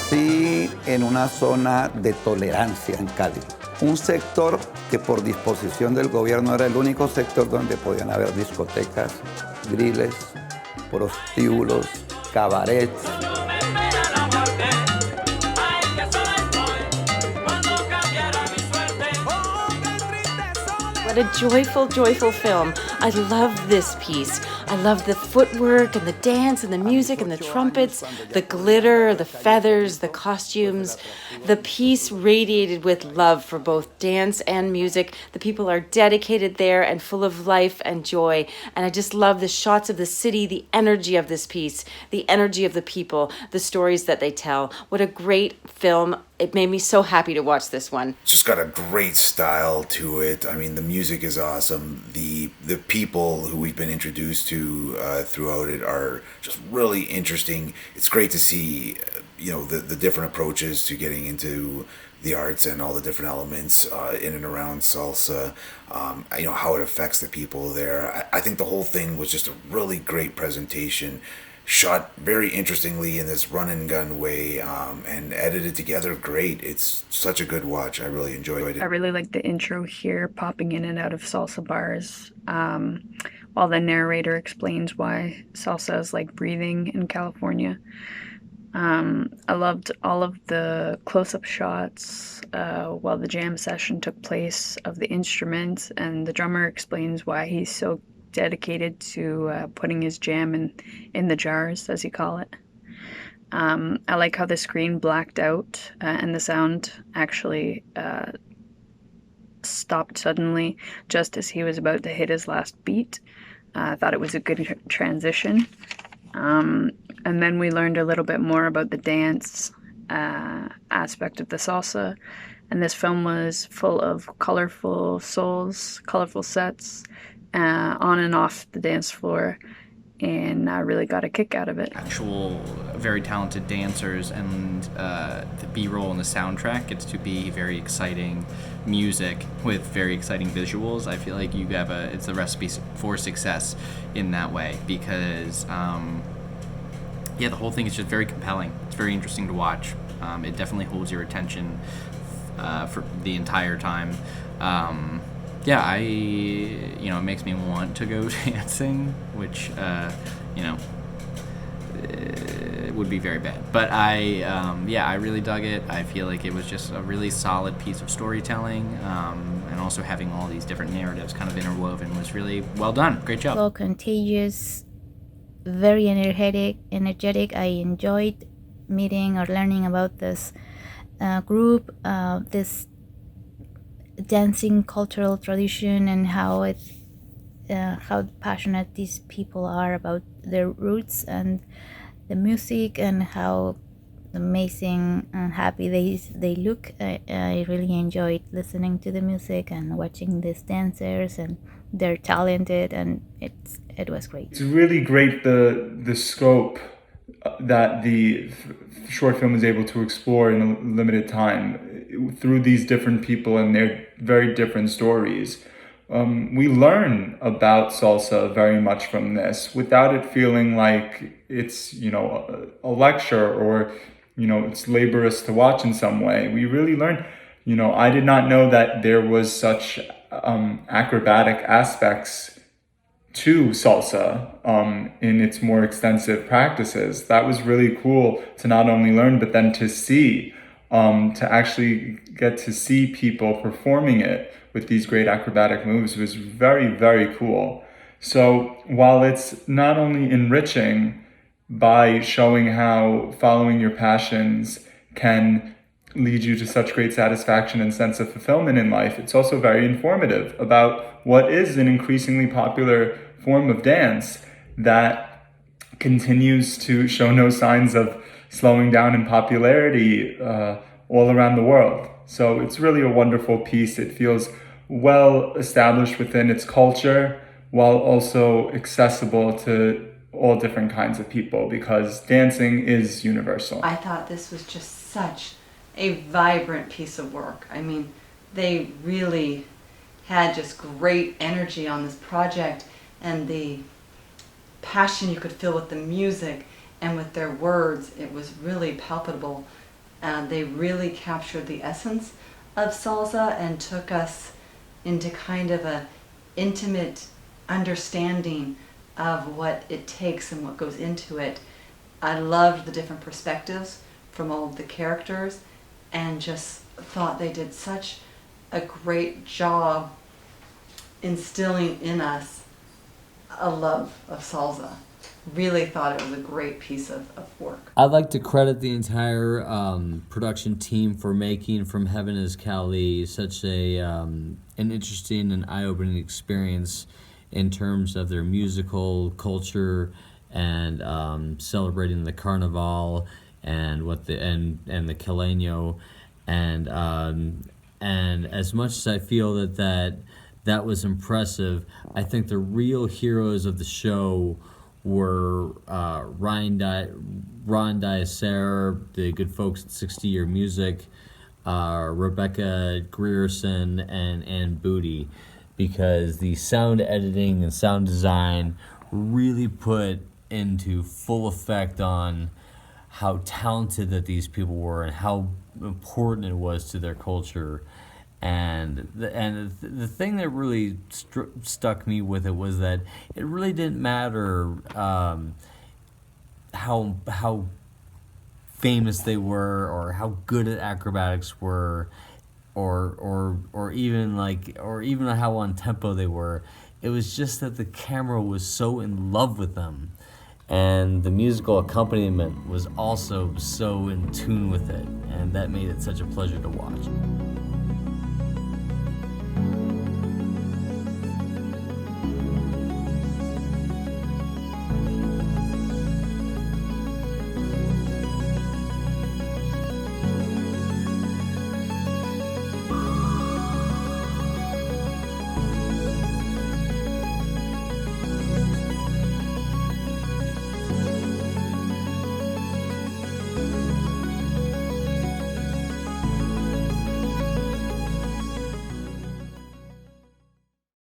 Nací en una zona de tolerancia en Cali. Un sector que por disposición del gobierno era el único sector donde podían haber discotecas, griles, prostíbulos, cabarets. What a joyful, joyful film. I love this piece. I love the footwork and the dance and the music and the trumpets, the glitter, the feathers, the costumes. The piece radiated with love for both dance and music. The people are dedicated there and full of life and joy. And I just love the shots of the city, the energy of this piece, the energy of the people, the stories that they tell. What a great film. It made me so happy to watch this one. It's just got a great style to it. I mean, the music is awesome. The people who we've been introduced to throughout it are just really interesting. It's great to see, the different approaches to getting into the arts and all the different elements in and around salsa. How it affects the people there. I think the whole thing was just a really great presentation. Shot very interestingly in this run and gun way, and edited together great. It's such a good watch. I really enjoyed it. I really like the intro here, popping in and out of salsa bars, while the narrator explains why salsa is like breathing in California. I loved all of the close-up shots while the jam session took place of the instruments, and the drummer explains why he's so dedicated to putting his jam in the jars, as you call it. I like how the screen blacked out and the sound actually stopped suddenly just as he was about to hit his last beat. I thought it was a good transition. And then we learned a little bit more about the dance aspect of the salsa. And this film was full of colorful souls, colorful sets, on and off the dance floor, and I really got a kick out of it. Actual very talented dancers, and the B-roll and the soundtrack gets to be very exciting music with very exciting visuals. I feel like it's a recipe for success in that way, because the whole thing is just very compelling. It's very interesting to watch. It definitely holds your attention for the entire time. It makes me want to go dancing, which, it would be very bad. But I really dug it. I feel like it was just a really solid piece of storytelling, and also having all these different narratives kind of interwoven was really well done. Great job. So contagious, very energetic. I enjoyed meeting or learning about this group, this dancing cultural tradition, and how passionate these people are about their roots and the music, and how amazing and happy they look. I really enjoyed listening to the music and watching these dancers, and they're talented, and it was great. It's really great the scope that the short film is able to explore in a limited time through these different people and their very different stories. We learn about salsa very much from this without it feeling like it's, a lecture or, it's laborious to watch in some way. We really learn, I did not know that there was such acrobatic aspects to salsa in its more extensive practices. That was really cool to not only learn, but then to see, to actually get to see people performing it with these great acrobatic moves was very, very cool. So while it's not only enriching by showing how following your passions can lead you to such great satisfaction and sense of fulfillment in life, it's also very informative about what is an increasingly popular form of dance that continues to show no signs of slowing down in popularity all around the world. So it's really a wonderful piece. It feels well established within its culture, while also accessible to all different kinds of people, because dancing is universal. I thought this was just such a vibrant piece of work. I mean, they really had just great energy on this project, and the passion you could feel with the music and with their words, it was really palpable. and they really captured the essence of salsa and took us into kind of a intimate understanding of what it takes and what goes into it. I loved the different perspectives from all of the characters and just thought they did such a great job instilling in us a love of salsa. Really thought it was a great piece of work. I'd like to credit the entire production team for making From Heaven is Cali such an interesting and eye-opening experience in terms of their musical culture and celebrating the Carnival and the Caleño, and as much as I feel that was impressive, I think the real heroes of the show were Ron Diaser, the good folks at 60 Year Music, Rebecca Grierson, and Ann Booty, because the sound editing and sound design really put into full effect on how talented that these people were and how important it was to their culture. And the thing that really stuck me with it was that it really didn't matter how famous they were or how good at acrobatics were, or even how on tempo they were. It was just that the camera was so in love with them, and the musical accompaniment was also so in tune with it, and that made it such a pleasure to watch.